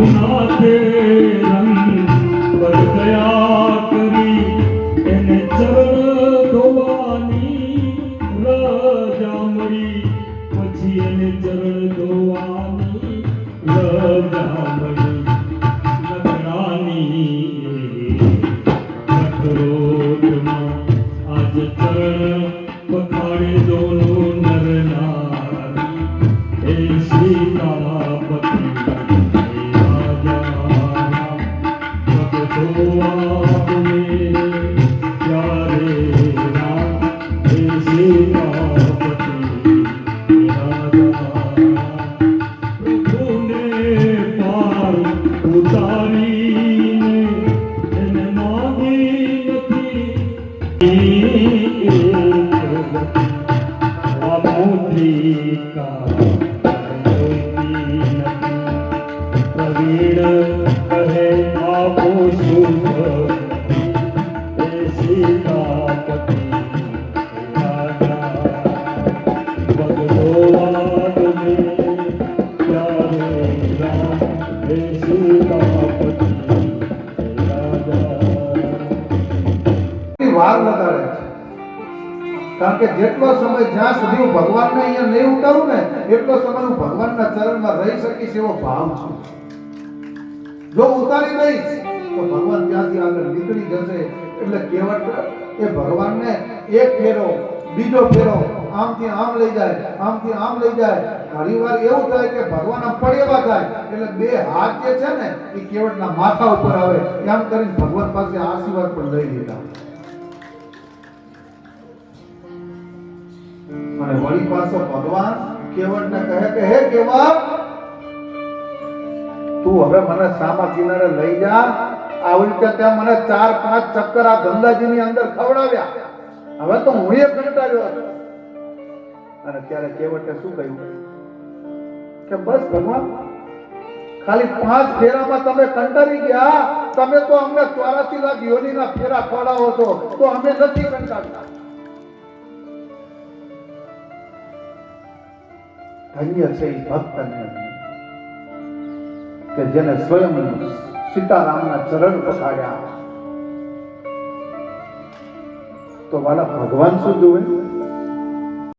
રઘુનાથે રંગ પર દયા કરી એને ચરણ ધોવાની રજા મળી પછી એને ચરણ ધોવાની રજા મળી લગ્નાની કઠોરમાં આજ ચરણ પખાડે દોનો નર નારી હે સીતાપતિ વાર લગાડે છે કારણ કે જેટલો સમય જ્યાં સુધી હું ભગવાનને અહીંયા નહીં ઉતારું ને એટલો સમય હું ભગવાનના ચરણમાં રહી શકીશ એવો ભાવ છે. જો ઉતારી દઈશ તો ભગવાન ત્યાંથી આગળ નીકળી જશે. એટલે કહેવત એ ભગવાનને એક ફેરો બીજો ફેરો આમથી આમ લઈ જાય આમથી આમ લઈ જાય. ઘણીવાર એવું થાય કે ભગવાન આમ પડેવા થાય એટલે બે હાથ જે છે ને એ કહેવતના માથા ઉપર આવે એમ કરીને ભગવાન પાસે આશીર્વાદ પણ લઈ લીધા. અને વળી પાછો ભગવાન કેવટને કહે કે હે કેવટ તું હવે મને સામા કિનારે લઈ જા. આવી રીતે ત્યાં મને 4-5 ચક્કર આ ગંગાજીની અંદર ખવડાવ્યા. હવે તો હું એ કંટાળ્યો હતો. અને ત્યારે કેવટે શું કહ્યું કે બસ ભગવાન ખાલી 5 ફેરામાં તમે કંટાળી ગયા. તમે તો અમને 84 લાખ યોનીના ફેરા ખવડાવો છો તો અમે નથી કંટાળતા. ધન્ય છે એ ભક્તને કે જેને સ્વયં સીતારામના ચરણ પછાડ્યા. તો વાલા ભગવાન શું જોવે?